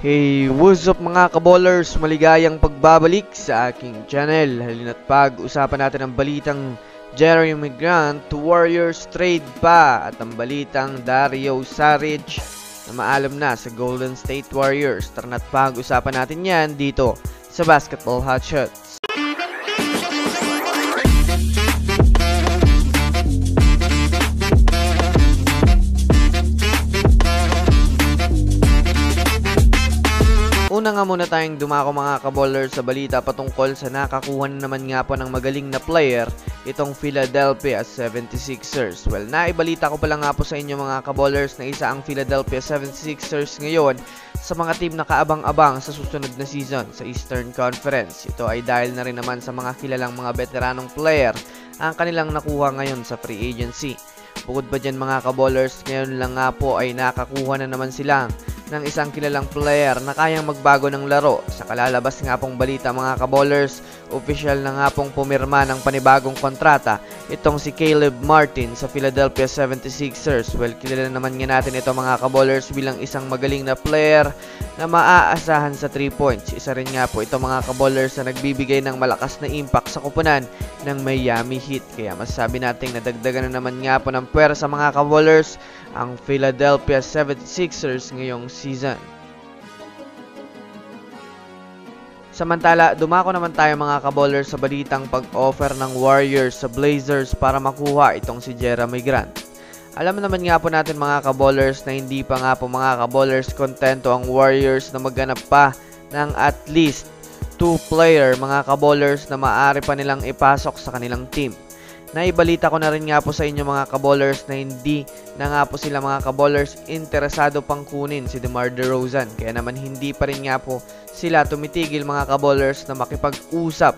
Hey, what's up mga kaballers? Maligayang pagbabalik sa aking channel. Halina't pag-usapan natin ang balitang Jeremy Grant to Warriors trade pa at ang balitang Dario Saric na maalam na sa Golden State Warriors. Tara na't pag-usapan natin yan dito sa Basketball Hotshots. Una nga muna tayong dumako mga kaballers sa balita patungkol sa nakakuha na naman nga po ng magaling na player itong Philadelphia 76ers. Well, naibalita ko pala nga po sa inyo mga kaballers na isa ang Philadelphia 76ers ngayon sa mga team na kaabang-abang sa susunod na season sa Eastern Conference. Ito ay dahil na rin naman sa mga kilalang mga veteranong player ang kanilang nakuha ngayon sa free agency. Bukod pa dyan mga kaballers, ngayon lang nga po ay nakakuha na naman sila ng isang kilalang player na kayang magbago ng laro. Sa kalalabas nga pong balita mga kaballers, official na nga pong pumirma ng panibagong kontrata itong si Caleb Martin sa Philadelphia 76ers. Well, kilala naman nga natin ito mga kaballers bilang isang magaling na player na maaasahan sa 3 points. Isa rin nga po ito mga kaballers na nagbibigay ng malakas na impact sa koponan ng Miami Heat. Kaya masasabi natin nadagdagan na naman nga po ng puwersa mga kaballers ang Philadelphia 76ers ngayong season. Samantala, dumako naman tayo mga kaballers sa balitang pag-offer ng Warriors sa Blazers para makuha itong si Jeremy Grant. Alam naman nga po natin mga kaballers na hindi pa nga po mga kaballers kontento ang Warriors na magganap pa ng at least 2 player mga kaballers na maaari pa nilang ipasok sa kanilang team. Naibalita ko na rin nga po sa inyo mga kaballers na hindi na nga po sila mga kaballers interesado pang kunin si DeMar DeRozan. Kaya naman hindi pa rin nga po sila tumitigil mga kaballers na makipag-usap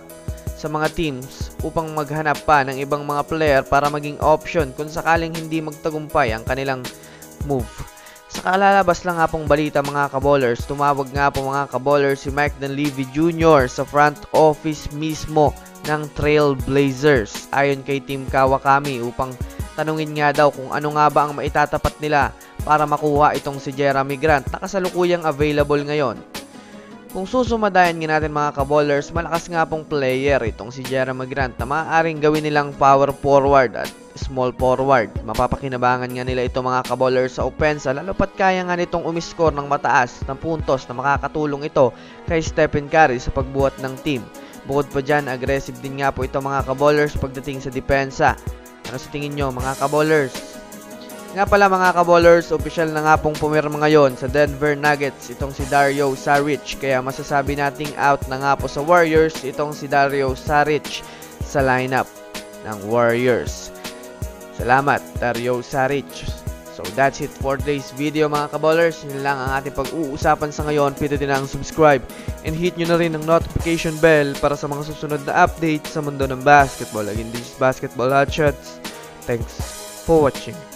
sa mga teams upang maghanap pa ng ibang mga player para maging option kung sakaling hindi magtagumpay ang kanilang move. Sa kalalabas lang nga pong balita mga kaballers, tumawag nga po mga kaballers si Mike Dunleavy Jr. sa front office mismo ng Trail Blazers ayon kay Team Kawakami upang tanungin nga daw kung ano nga ba ang maitatapat nila para makuha itong si Jeremy Grant na kasalukuyang available ngayon. Kung susumadayan nga natin mga kaballers, malakas nga pong player itong si Jeremy Grant na maaaring gawin nilang power forward at small forward. Mapapakinabangan nga nila ito mga kaballers sa opensa lalo pat kaya nga nitong umiscore ng mataas na puntos na makakatulong ito kay Stephen Curry sa pagbuhat ng team. Bukod pa dyan, aggressive din nga po ito mga kaballers pagdating sa depensa. Ano sa tingin nyo mga kaballers? Nga pala mga kaballers, official na nga pong pumirma ngayon sa Denver Nuggets itong si Dario Saric. Kaya masasabi nating out na nga po sa Warriors itong si Dario Saric sa lineup ng Warriors. Salamat Dario Saric. So that's it for today's video mga kaballers. Yun lang ang ating pag-uusapan sa ngayon. Pindutin ang subscribe and hit nyo na rin ang notification bell para sa mga susunod na update sa mundo ng basketball. Again, this is Basketball Hotshots. Thanks for watching.